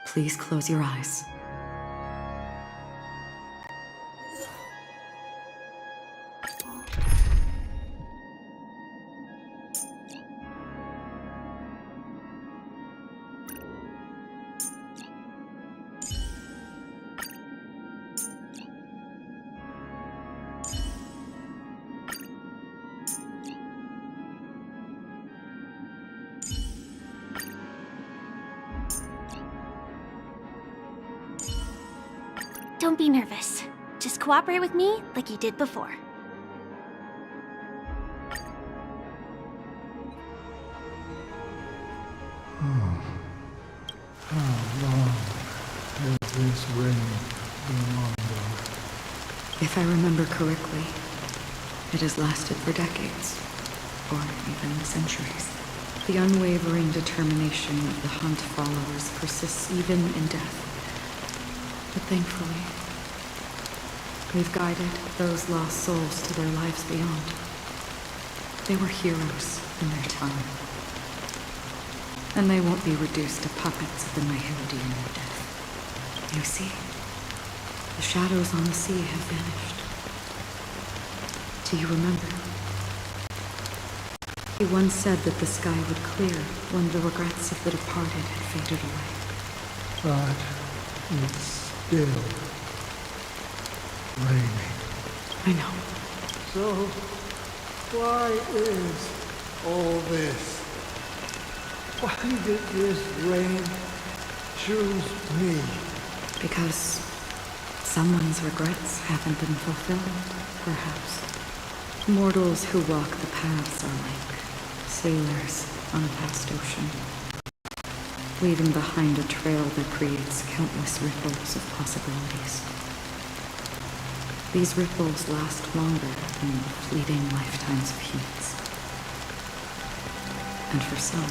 Please close your eyes. Don't be nervous. Just cooperate with me like you did before. How long has this rain been on, though? If I remember correctly, it has lasted for decades, or even centuries. The unwavering determination of the hunt followers persists even in death. But thankfully, we've guided those lost souls to their lives beyond. They were heroes in their time. And they won't be reduced to puppets of the Nihility in their death. You see, the shadows on the sea have vanished. Do you remember? He once said that the sky would clear when the regrets of the departed had faded away. But it's still raining. I know. So, why is all this? Why did this rain choose me? Because someone's regrets haven't been fulfilled, perhaps. Mortals who walk the paths are like sailors on a vast ocean, leaving behind a trail that creates countless ripples of possibilities. These ripples last longer than the fleeting lifetimes of humans. And for some,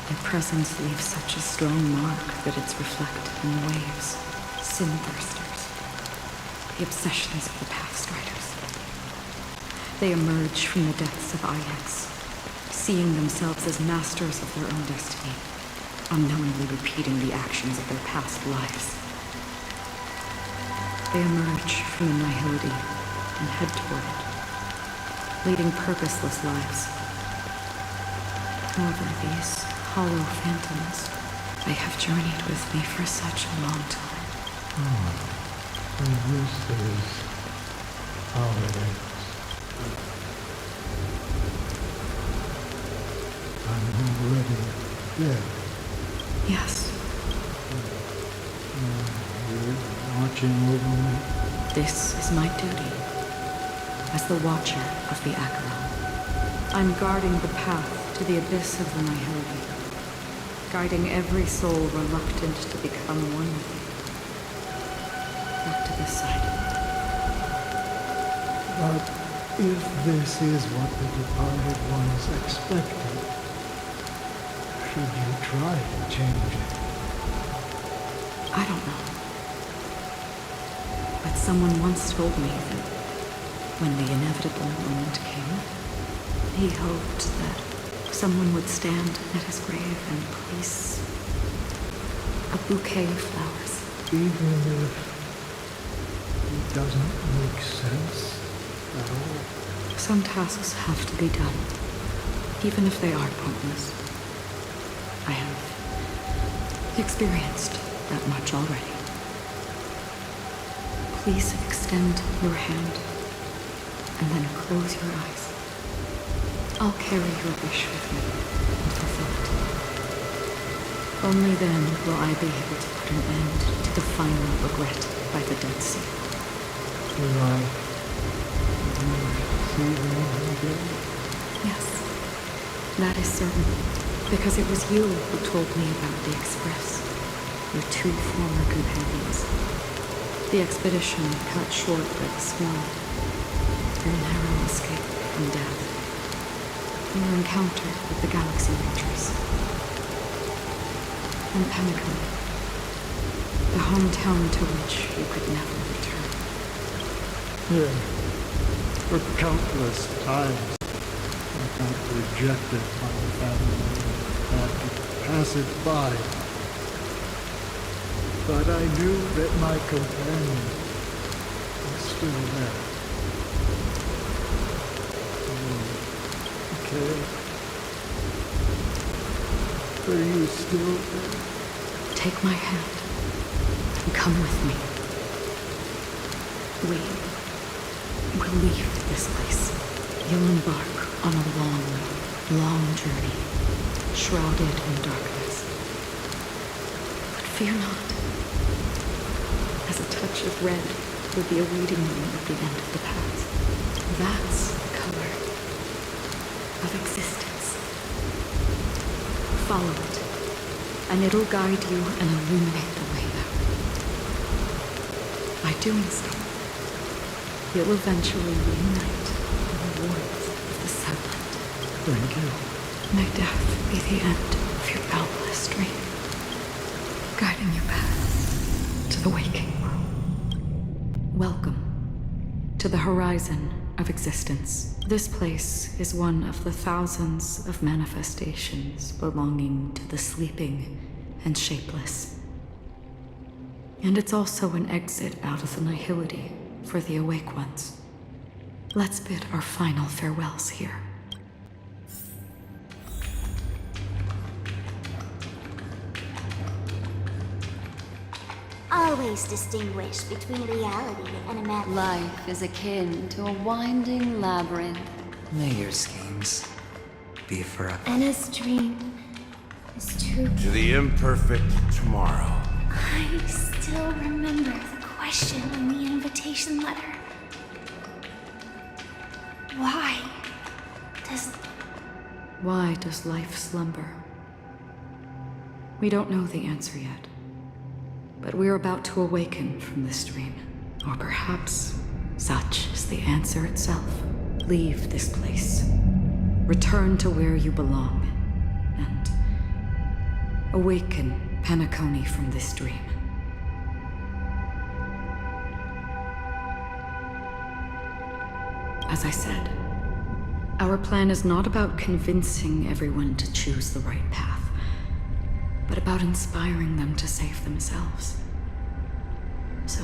their presence leaves such a strong mark that it's reflected in the waves, sin-thirsters, the obsessions of the past riders. They emerge from the depths of IX, seeing themselves as masters of their own destiny, unknowingly repeating the actions of their past lives. They emerge from the nihility and head toward it, leading purposeless lives. However, these hollow phantoms, they have journeyed with me for such a long time. So this is how it ends. I'm already dead. Yes, You're watching over me. this is my duty as the Watcher of the Acheron. I'm guarding the path to the abyss of the nihility, guiding every soul reluctant to become one with you. Back to this side. But if this is what the departed ones expected, should you try to change it? I don't know. But someone once told me that when the inevitable moment came, he hoped that someone would stand at his grave and place a bouquet of flowers. Even if it doesn't make sense at all? Some tasks have to be done, even if they are pointless. I have experienced that much already. Please extend your hand and then close your eyes. I'll carry your wish with me and fulfill it. Only then will I be able to put an end to the final regret by the Dead Sea. Will I see them again? Yes, that is certain, because it was you who told me about the Express, your two former companions. The expedition cut short by the storm, your narrow escape from death, your encounter with the Galaxy Rangers. And Pemmican, the hometown to which you could never return. Yeah. For countless times, I felt rejected by the family and had to pass it by. but I knew that my companion was still there. Okay. Are you still there? Take my hand and come with me. We will leave this place. You'll embark on a long, long journey, shrouded in darkness. But fear not, as a touch of red will be awaiting you at the end of the path. That's the color of existence. Follow it, and it'll guide you and illuminate the way out. By doing so, you'll eventually reunite in the warmth of the sunlight. Thank you. May death be the end of your boundless dream, guiding you back to the waking world. Welcome to the horizon of existence. This place is one of the thousands of manifestations belonging to the sleeping and shapeless. And it's also an exit out of the nihility for the awake ones. Let's bid our final farewells here. Always distinguish between reality and imagination. Life is akin to a winding labyrinth. May your schemes be forever. Anna's dream is true. To the imperfect tomorrow. I still remember the question in the invitation letter. Why does life slumber? We don't know the answer yet, but we're about to awaken from this dream. Or perhaps such is the answer itself. Leave this place. Return to where you belong. And awaken Penacony from this dream. As I said, our plan is not about convincing everyone to choose the right path, but about inspiring them to save themselves. So,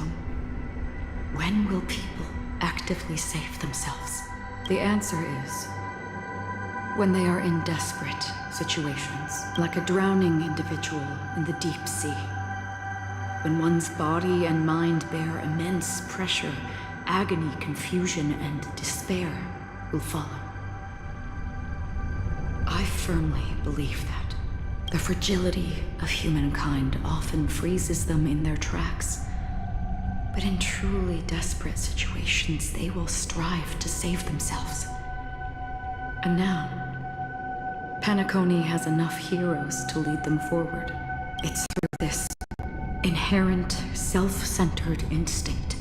when will people actively save themselves? The answer is when they are in desperate situations, like a drowning individual in the deep sea. When one's body and mind bear immense pressure, agony, confusion, and despair will follow. I firmly believe that the fragility of humankind often freezes them in their tracks. But in truly desperate situations, they will strive to save themselves. And now, Penacony has enough heroes to lead them forward. It's through this inherent, self-centered instinct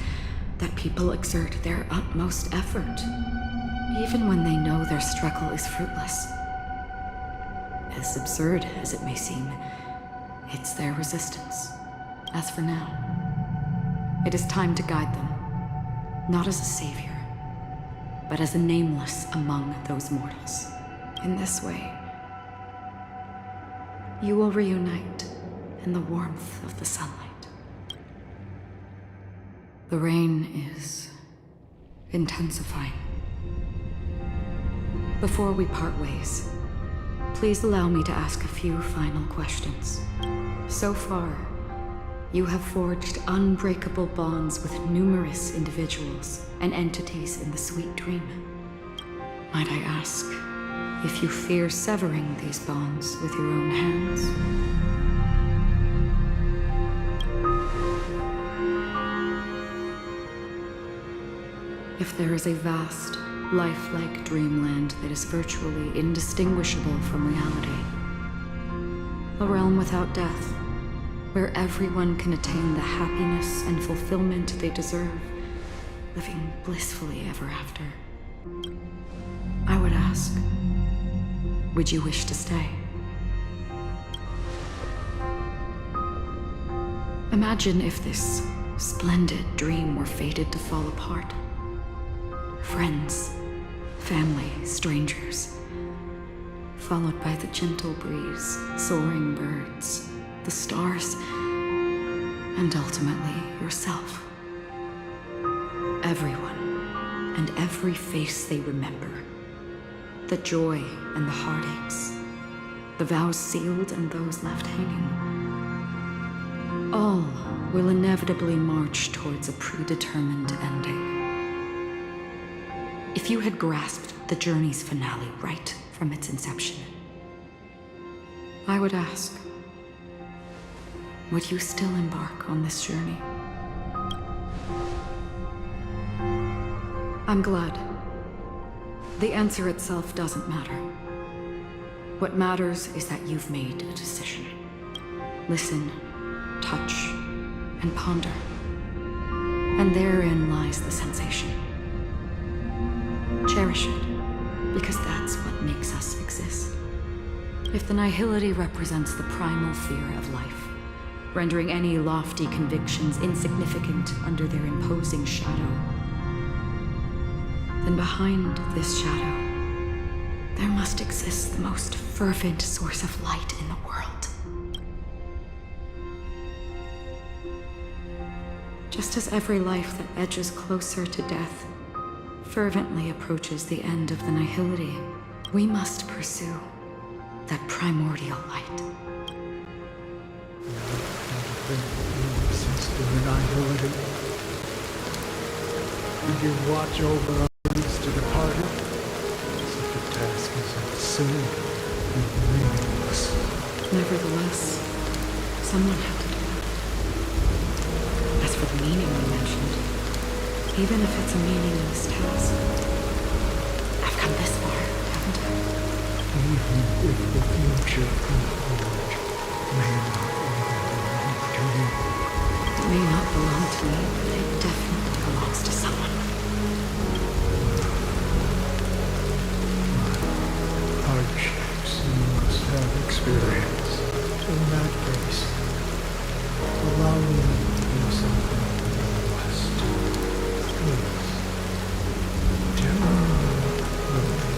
that people exert their utmost effort, even when they know their struggle is fruitless. As absurd as it may seem, it's their resistance. As for now, it is time to guide them, not as a savior, but as a nameless among those mortals. In this way, you will reunite in the warmth of the sunlight. The rain is intensifying. Before we part ways, please allow me to ask a few final questions. So far, you have forged unbreakable bonds with numerous individuals and entities in the sweet dream. Might I ask if you fear severing these bonds with your own hands? If there is a vast, lifelike dreamland that is virtually indistinguishable from reality, a realm without death, where everyone can attain the happiness and fulfillment they deserve, living blissfully ever after, I would ask, would you wish to stay? Imagine if this splendid dream were fated to fall apart. Friends, family, strangers, followed by the gentle breeze, soaring birds, the stars, and ultimately yourself. Everyone and every face they remember. The joy and the heartaches. The vows sealed and those left hanging. All will inevitably march towards a predetermined ending. If you had grasped the journey's finale right from its inception, I would ask, would you still embark on this journey? I'm glad. The answer itself doesn't matter. What matters is that you've made a decision. Listen, touch, and ponder. And therein lies the sensation. Cherish it, because that's what makes us exist. If the nihility represents the primal fear of life, rendering any lofty convictions insignificant under their imposing shadow, then behind this shadow, there must exist the most fervent source of light in the world. Just as every life that edges closer to death fervently approaches the end of the nihility, we must pursue that primordial light. Since the nihility, did you watch over others to departed? Such a task is silly and meaningless. Nevertheless, someone had to do it. As for the meaning you mentioned, even if it's a meaningless task, I've come this far, haven't I? Even if the future forge may not belong to you. It may not belong to me, but it definitely belongs to someone. Hardships you must have experienced. In that case, allow me to do something for the West. Please, tell me the way.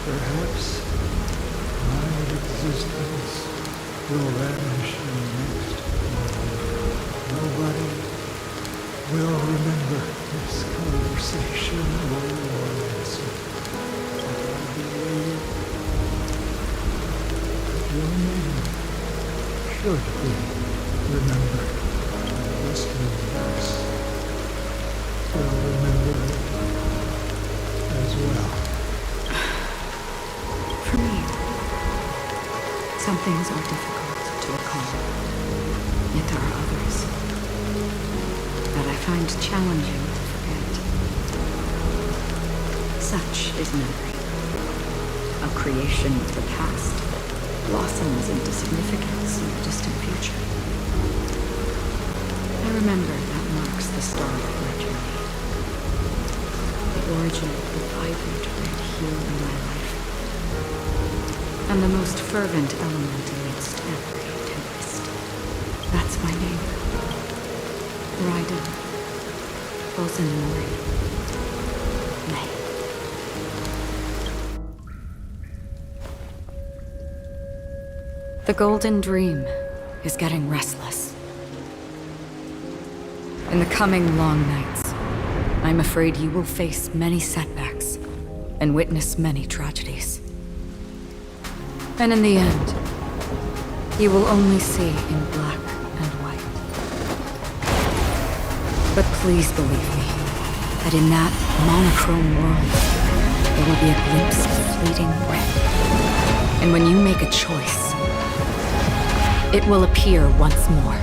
Perhaps my existence will vanish in the next moment. Nobody will remember this conversation or answer. But I believe that your name should be remembered. This universe will remember it as well. For me, some things are difficult to recall, yet there are others that I find challenging to forget. Such is memory, a creation of the past that blossoms into significance in the distant future. I remember that marks the start of my journey, the origin of the vibrant red hue in my life, and the most fervent element amidst every tempest. That's my name. Raiden. Mori. May. The Golden Dream is getting restless. In the coming long nights, I'm afraid you will face many setbacks and witness many tragedies. And in the end, you will only see in black and white. But please believe me, that in that monochrome world, there will be a glimpse of fleeting red. And when you make a choice, it will appear once more.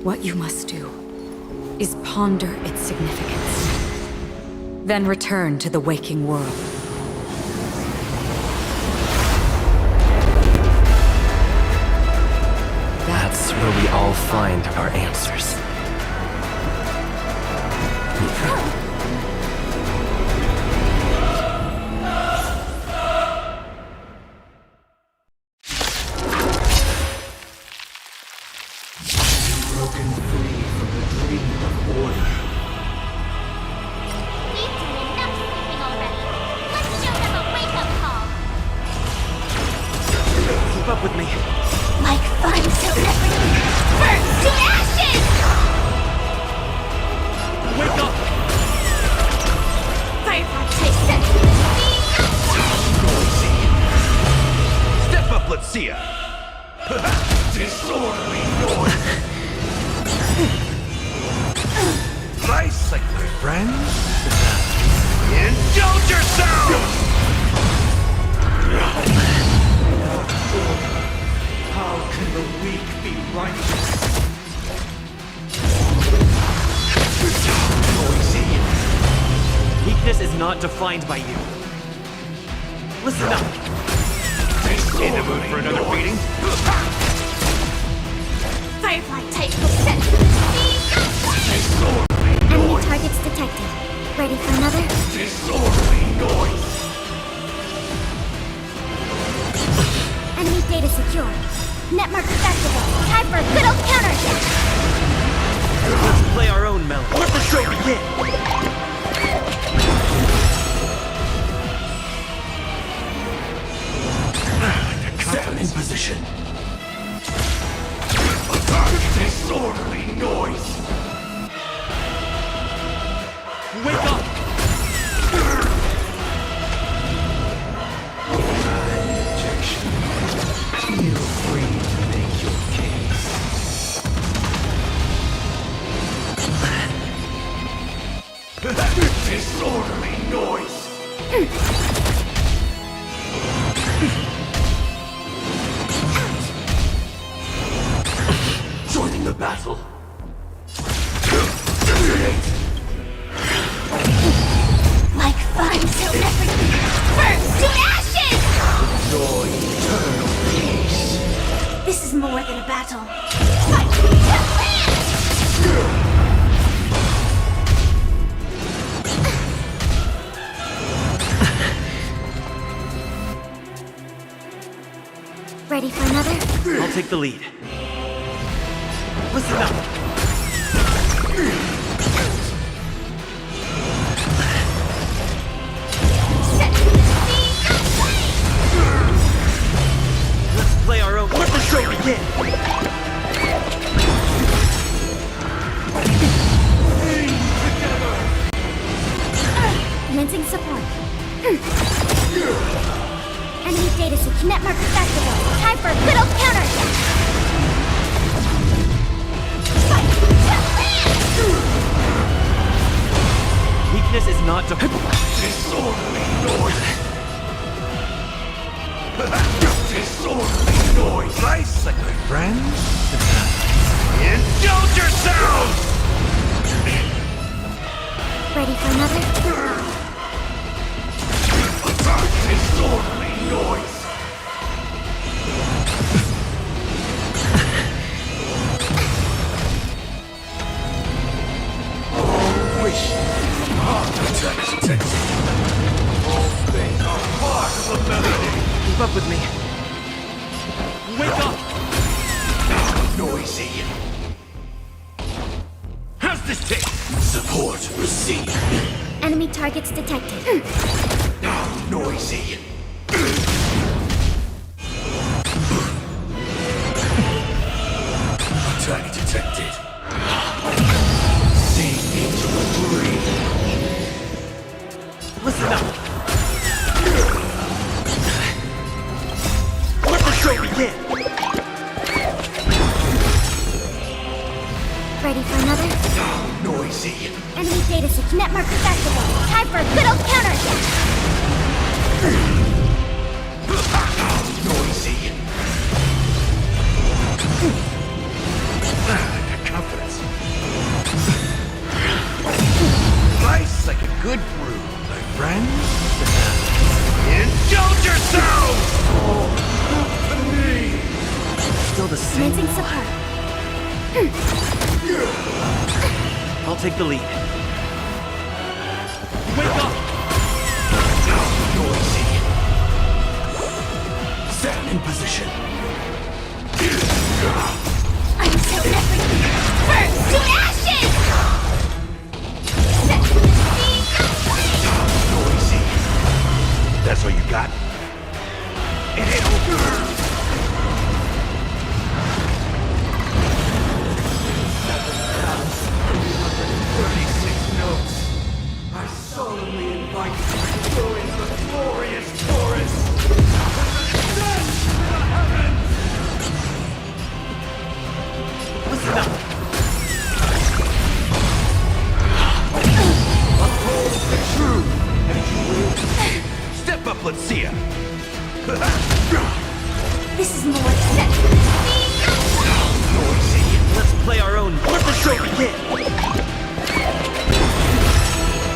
What you must do is ponder its significance, then return to the waking world. That's where we all find our answers. broken free from the dream of order. We've done enough sleeping already. Let's show them a wake-up call. Keep up with me. Like fun till everything burns to ashes! Wake up! Firefly takes sense. Step up, let's see ya! Disorderly noise! Nice, like my friends? Indulge yourself! How can the weak be righteous? Noisy! Weakness is not defined by you. Listen up. In the mood for another beating? Firefly takes sense. Enemy targets detected. Ready for another? Disorderly noise! Enemy data secure. Net markers activated. Time for a good old counterattack. Let's play our own melody. Let the show begin! Stand in position. Attack! Disorderly noise! Wake up! Objection. Feel free to make your case. Disorderly noise! Joining the battle. Like fun till everything burns to ashes! Enjoy eternal peace. This is more than a battle. Fight to land! Ready for another? I'll take the lead. Listen up. Let's play our own. Let the show begin! Commencing support. Enemy data secure. Net markers activated. Time for a good old counterattack. Fight to land! Weakness is not Disorderly noise! Disorderly noise! Nice, like my friends? Indulge yourselves! Ready for another? Attack! Disorderly noise! Wish. Attack detected. All things are part of the melody. Keep up with me. Wake up! Noisy. How's this take? Support received. Enemy targets detected. Now noisy. Attack detected. See into the breeze. Listen up. Let the show begin! Ready for another? Now noisy. Enemy data secure. Net markers activated. Time for a good old counterattack. Noisy. Confidence. Nice like a good brew, my friends. Indulge yourselves! Still the same. Commencing support. I'll take the lead. Wake up! Now noisy. Stand in position. Until everything to ashes! Noisy. That's all you got? It ain't over. 36 notes. I solemnly invite you to join the glorious chorus. Ascend to the heavens! Listen up! Uphold the truth, and you will. Step up, let's see ya. This is more set. Noisy. Let's play our own. Let the show begin!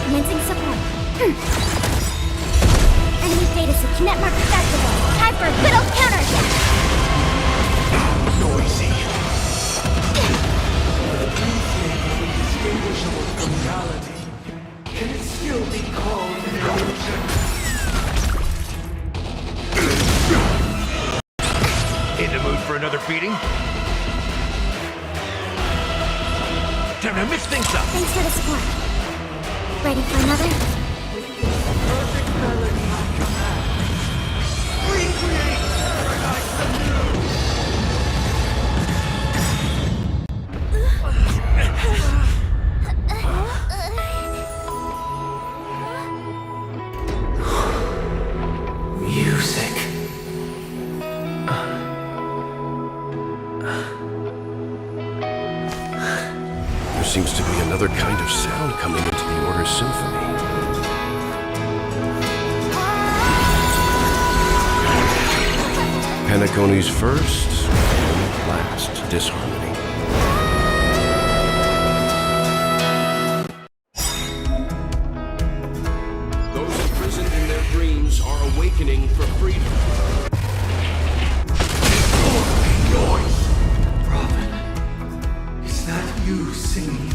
Commencing support. Enemy data secure. Network activated. Time for a good old counterattack. Noisy. Indistinguishable from reality. Can it still be called an illusion? In the mood for another beating? Time to mix things up! Thanks for the support. Ready for another? Perfect melody on command. Recreate paradise anew! Music. There seems to be another kind of sound coming into the Order's symphony. Panacone's first and last disharmony. Those imprisoned in their dreams are awakening for freedom. Noise! Robin, is that you singing?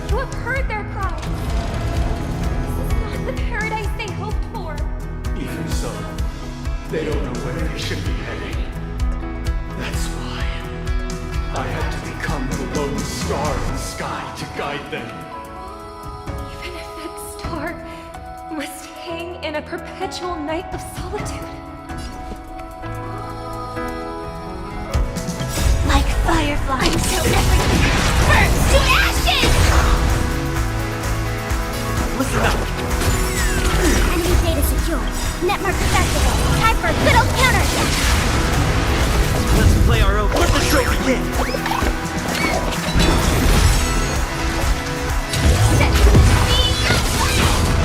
You have heard their cries. This is not the paradise they hoped for. Even so, they don't know where they should be heading. That's why I had to become the lone star in the sky to guide them. Even if that star must hang in a perpetual night of solitude. Like fireflies. Until everything burns to ashes! Listen up! Enemy data secure. Network activated. Time for a good old counterattack. Let's play our own. Let the show begin! Set.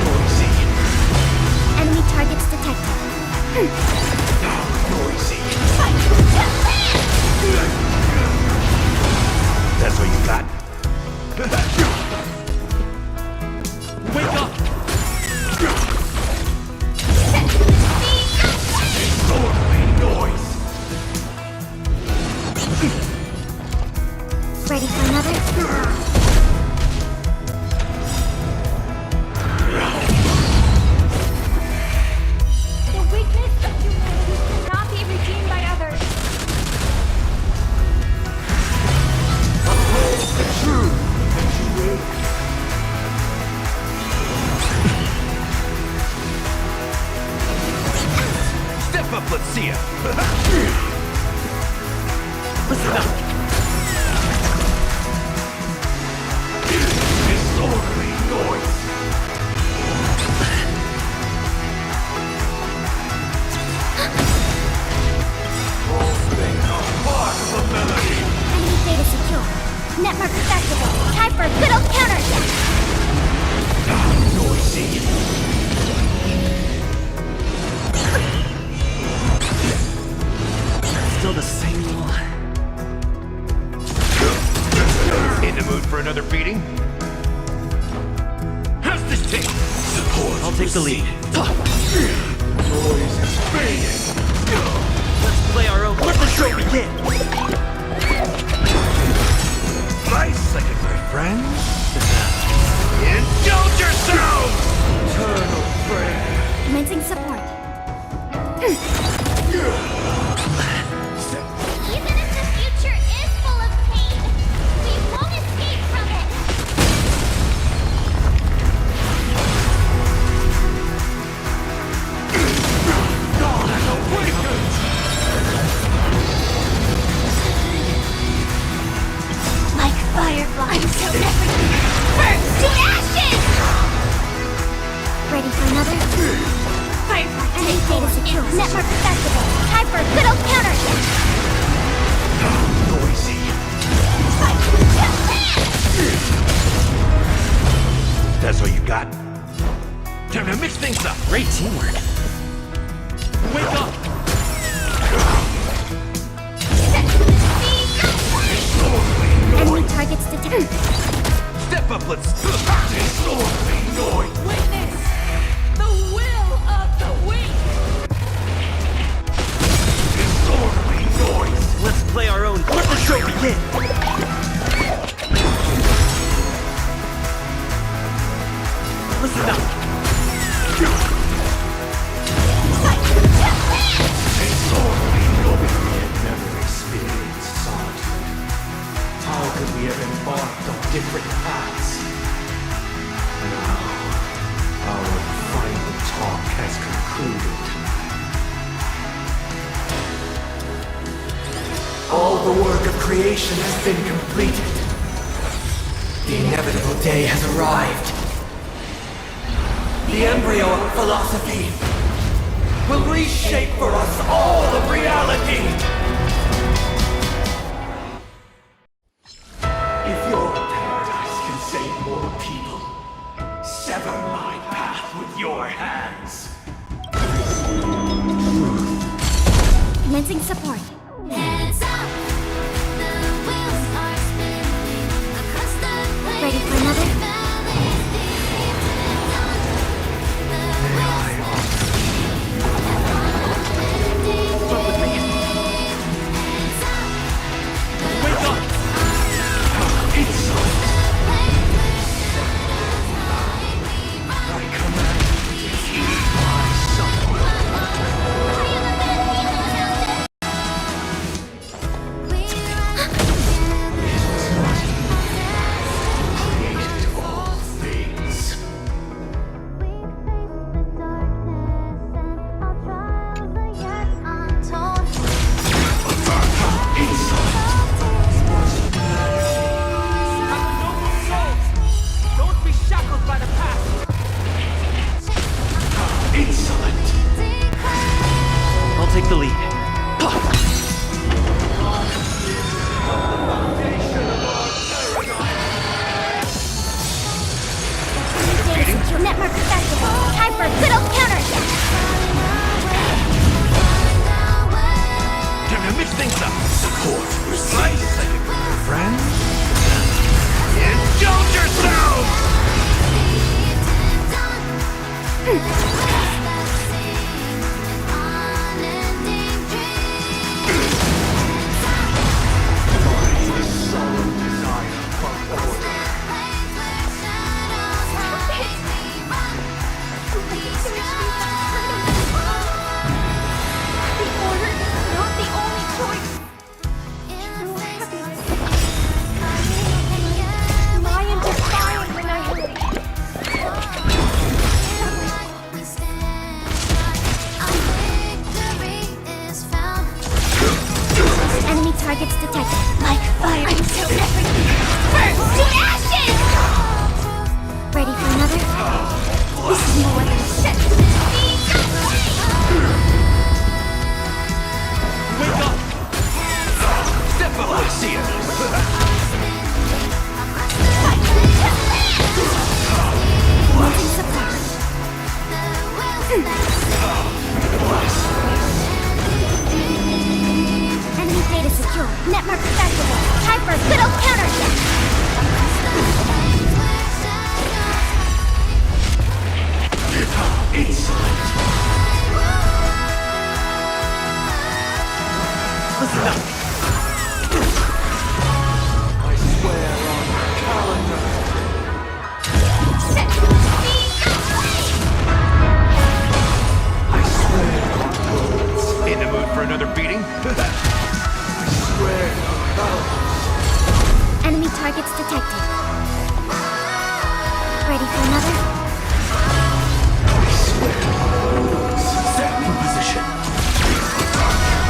Noisy, Enemy targets detected. noisy. Fight to land! That's all you got? Wake up! Disorderly noise! Ready for another? The weakness of humanity cannot be redeemed by others. Uphold the truth, and you will. Step up, let's see ya. Listen up! Disorderly noise. Whole thing a part of the melody. Enemy data secure. Network activated. Time for a good old counterattack. Noisy. Still the same one. In the mood for another beating? How's this take? Support. I'll take the lead. Noise is fading. Let's play our own. Let the show begin! Nice second, my friends. Indulge yourselves! Eternal prayer. Commencing support. Even if the future is data secure. Network accessible. Time for a good old counterattack. Noisy. That's all you got? Time to mix things up. Great teamwork. Wake up! Enemy targets detected. Step up, let's... Disorderly noise! Witness the will of the weak! Disorderly noise! Let's play our own. Let the show begin. Listen up. Disorderly noise! We had never experienced solitude. How could we have embarked on different paths? Now, our final talk has concluded. All the work of creation has been completed. The inevitable day has arrived. The embryo of philosophy will reshape for us all of reality. If your paradise can save more people, sever my path with your hands. Commencing support. Heads up, the wheels are spinning across the place. Ready for another? Wake up! Insolent! I command you to heed my created all things. Don't be shackled by the past. Insolent! I'll take the lead. Data secure. Network accessible. Time for a good old counterattack. Time to mix things up. Support Right? received. Friends? Indulge yourselves! Solemn desire for order. The order is not the only choice. True happiness lie in defiant annihilation. Enemy targets detected. Like fire. Until everything burns to ashes! Ready for another? This is no weapon. Set. Wake up! Step up, I see it! Commencing support. Enemy data secure. Network accessible. Time for a good old counterattack. Insolent! Listen up. I swear on the calendar. I swear on words. In the mood for another beating? I swear on balance. Enemy targets detected. Ready for another? I swear on words. Set in position.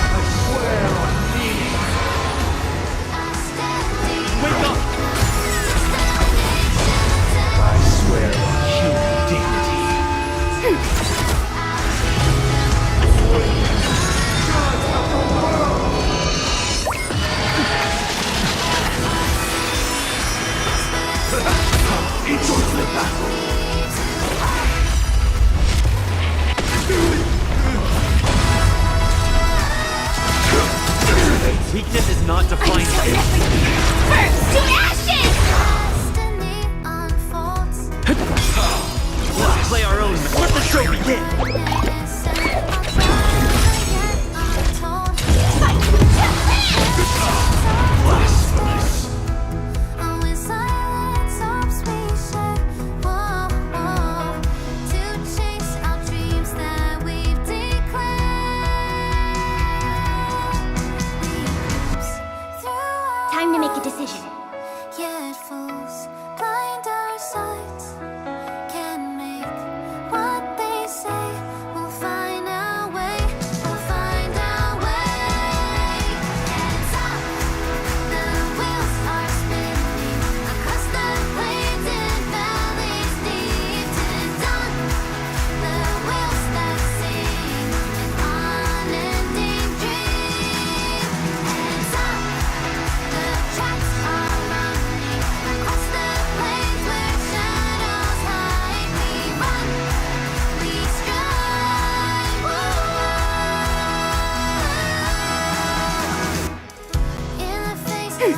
I swear on meaning. Wake up. I swear on human dignity. Weakness is not defined by Burn to ashes! Destiny unfolds. Let's play our own. Let the show begin. Blasphemous. Only silence hopes we share. Whoa, whoa. To chase our dreams that we've declared. Leaps through Time to make a decision. yet fools blind our sights. Can make what they say. We'll find our way. We'll find our way. Hands up, the wheels are spinning across the plains and valleys deep to dawn. The wheels that sing an unending dream. Hands up, the tracks are running across the plains where shadows hide. We run, we strive. In the face of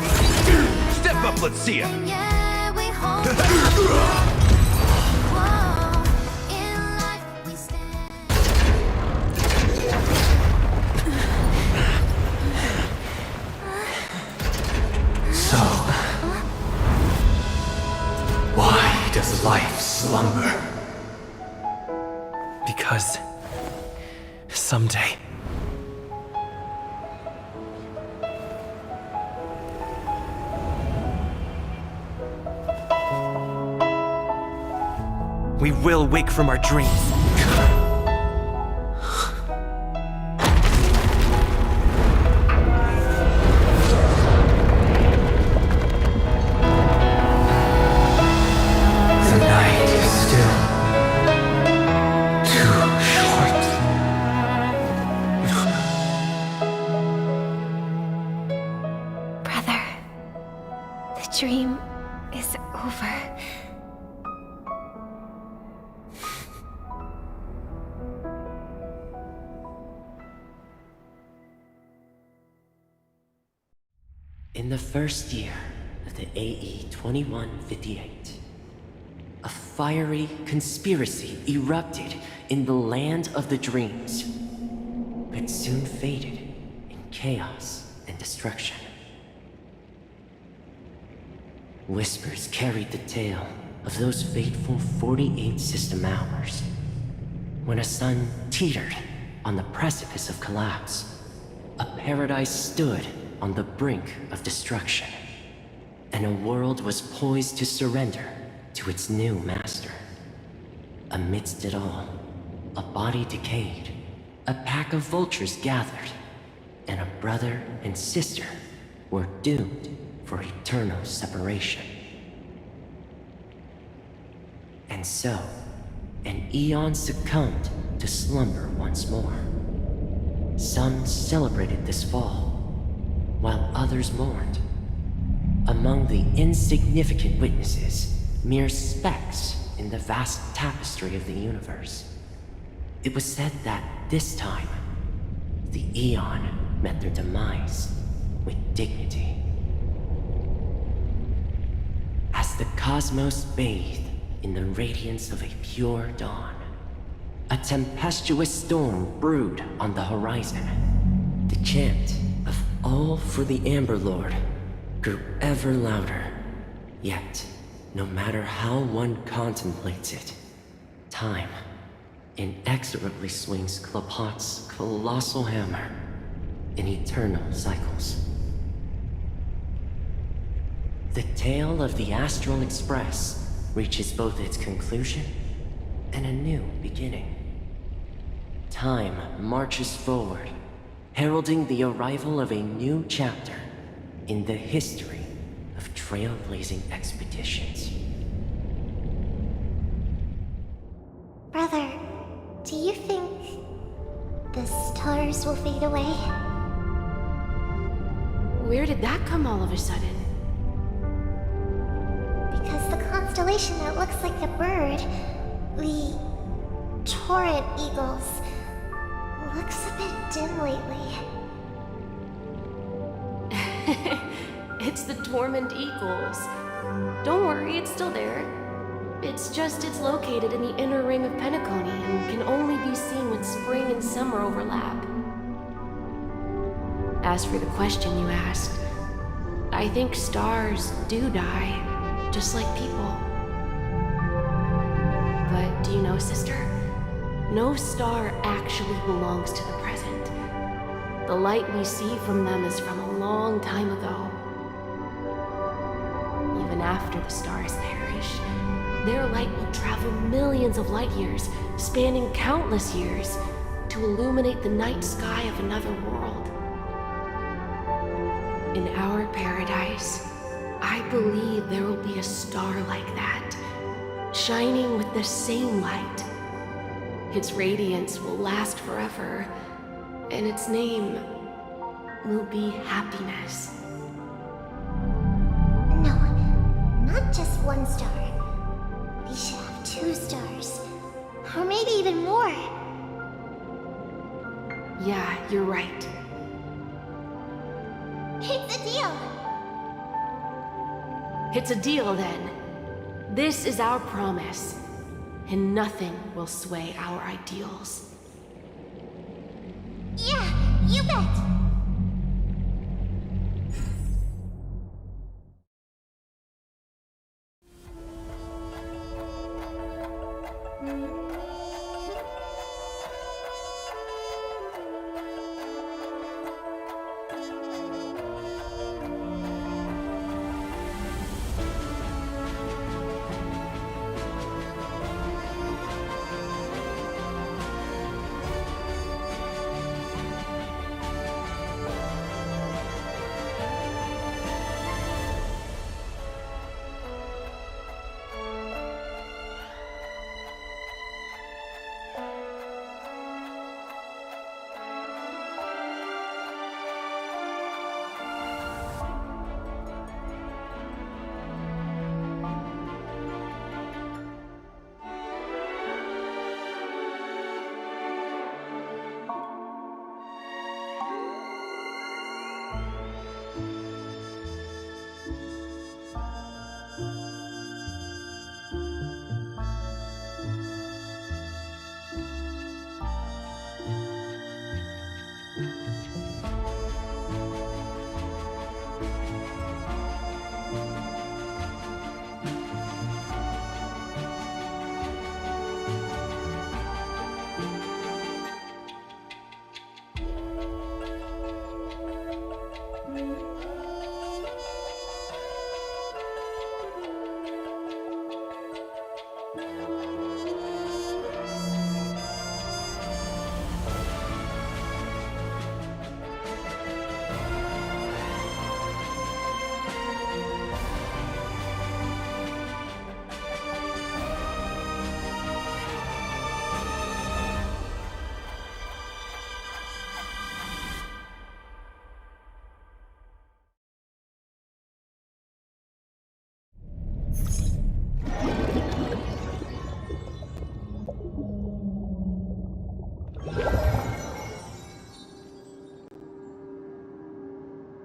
Step up, let's see it. yeah, we hold Whoa, in life we stand. So, why does life slumber? Because someday we will wake from our dreams. The night is still too short. Brother, the dream is over. In the first year of the AE 2158, a fiery conspiracy erupted in the land of the dreams, but soon faded in chaos and destruction. Whispers carried the tale of those fateful 48 system hours, when a sun teetered on the precipice of collapse. A paradise stood on the brink of destruction, and a world was poised to surrender to its new master. Amidst it all, a body decayed, a pack of vultures gathered, and a brother and sister were doomed for eternal separation. And so, an eon succumbed to slumber once more. Some celebrated this fall, while others mourned. Among the insignificant witnesses, mere specks in the vast tapestry of the universe, it was said that this time, the Eon met their demise with dignity. As the cosmos bathed in the radiance of a pure dawn, a tempestuous storm brewed on the horizon. The chant of "All for the Amber Lord" grew ever louder. Yet, no matter how one contemplates it, time inexorably swings Klapot's colossal hammer in eternal cycles. The tale of the Astral Express reaches both its conclusion and a new beginning. Time marches forward, heralding the arrival of a new chapter in the history of trailblazing expeditions. Brother, do you think the stars will fade away? Where did that come all of a sudden? Because the constellation that looks like a bird, the torrent eagles, looks a bit dim lately. It's the Dormant Eagles. Don't worry, it's still there. It's just it's located in the inner ring of Penacony and can only be seen when spring and summer overlap. As for the question you asked, I think stars do die, just like people. But do you know, sister? No star actually belongs to the present. The light we see from them is from a long time ago. Even after the stars perish, their light will travel millions of light years, spanning countless years, to illuminate the night sky of another world. In our paradise, I believe there will be a star like that, shining with the same light. Its radiance will last forever, and its name will be happiness. No, not just one star. We should have 2 stars. Or maybe even more. Yeah, you're right. It's a deal. It's a deal then. This is our promise, and nothing will sway our ideals. Yeah, you bet.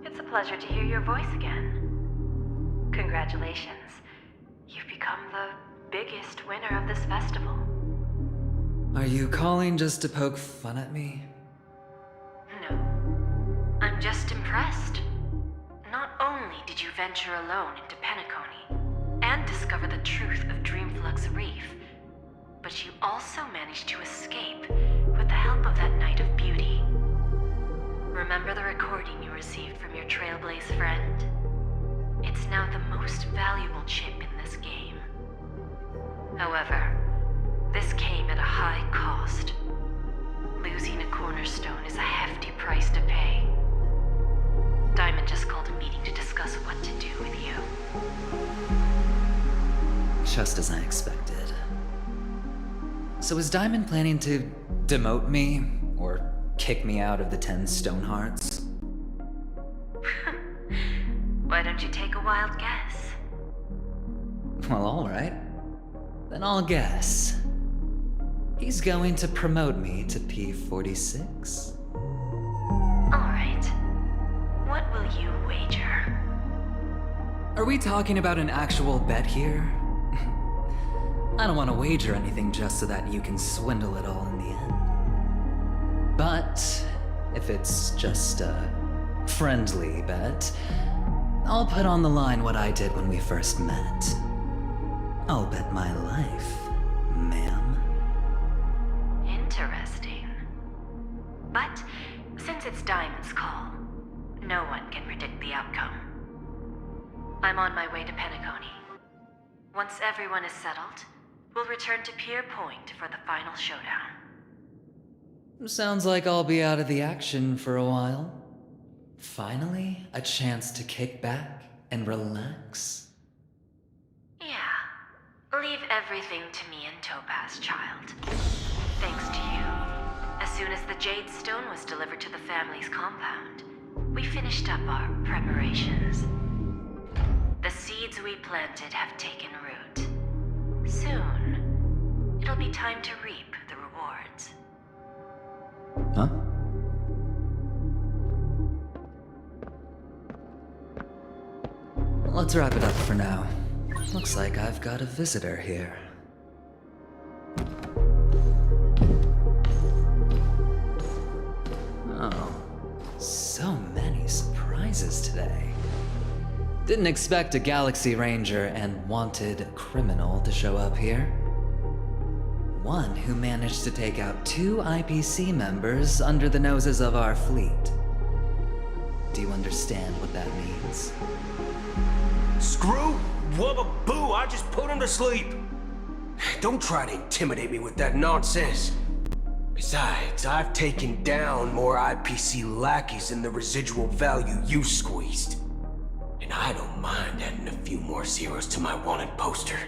It's a pleasure to hear your voice again. Congratulations. You've become the biggest winner of this festival. Are you calling just to poke fun at me? No. I'm just impressed. Not only did you venture alone into Penacony and discover the truth of Dreamflux Reef, but you also managed to escape with the help of that Knight of Beauty. Remember the recording you received from your Trailblaze friend? It's now the most valuable chip in this game. However, this came at a high cost. Losing a cornerstone is a hefty price to pay. Diamond just called a meeting to discuss what to do with you. Just as I expected. So is Diamond planning to demote me or kick me out of the 10 Stonehearts? Why don't you take a wild guess? Well, alright. Then I'll guess. He's going to promote me to P46. Alright. What will you wager? Are we talking about an actual bet here? I don't want to wager anything just so that you can swindle it all in the end. But if it's just a friendly bet, I'll put on the line what I did when we first met. I'll bet my life, ma'am. Interesting. But since it's Diamond's call, no one can predict the outcome. I'm on my way to Penacony. Once everyone is settled, we'll return to Pier Point for the final showdown. Sounds like I'll be out of the action for a while. Finally, a chance to kick back and relax. Yeah. Leave everything to me and Topaz, child. Thanks to you, as soon as the Jade Stone was delivered to the family's compound, we finished up our preparations. The seeds we planted have taken root. Soon, it'll be time to reap the rewards. Huh? Let's wrap it up for now. Looks like I've got a visitor here. Oh, so many surprises today. Didn't expect a Galaxy Ranger and wanted criminal to show up here. One who managed to take out 2 IPC members under the noses of our fleet. Do you understand what that means? Screw Wubba Boo, I just put him to sleep. Don't try to intimidate me with that nonsense. Besides, I've taken down more IPC lackeys than the residual value you squeezed. And I don't mind adding a few more zeros to my wanted poster.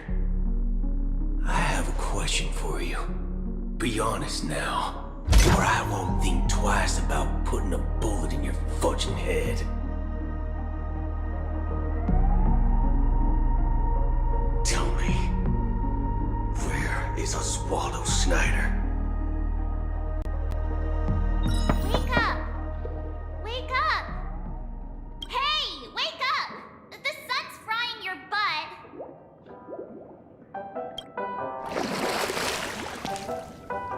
I have a question for you. Be honest now, or I won't think twice about putting a bullet in your fudging head. Tell me, where is Oswaldo Snyder? Wake up! Wake up! Hey, wake up! The sun's frying your butt.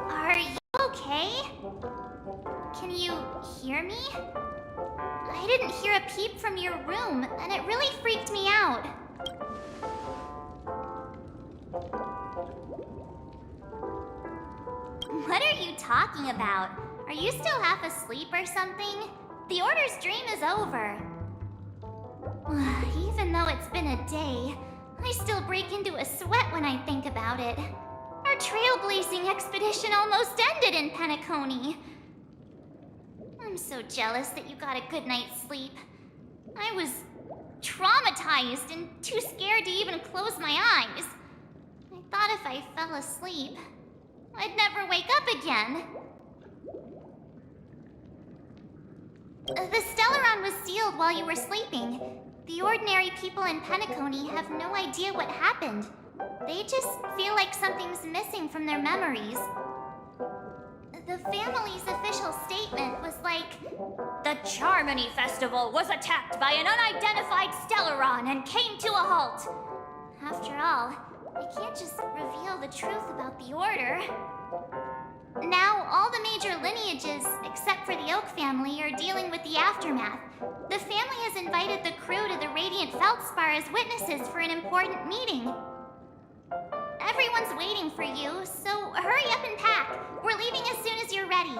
Are you okay? Can you hear me? I didn't hear a peep from your room, and it really freaked me out. What are you talking about? Are you still half asleep or something? The Order's dream is over. Even though it's been a day, I still break into a sweat when I think about it. Our trailblazing expedition almost ended in Penacony. I'm so jealous that you got a good night's sleep. I was traumatized and too scared to even close my eyes. I thought if I fell asleep, I'd never wake up again. The Stellaron was sealed while you were sleeping. The ordinary people in Penacony have no idea what happened. They just feel like something's missing from their memories. The family's official statement was like, "The Charmony Festival was attacked by an unidentified Stellaron and came to a halt." After all, they can't just reveal the truth about the Order. Now, all the major lineages, except for the Oak family, are dealing with the aftermath. The family has invited the crew to the Radiant Feldspar as witnesses for an important meeting. Everyone's waiting for you, so hurry up and pack. We're leaving as soon as you're ready.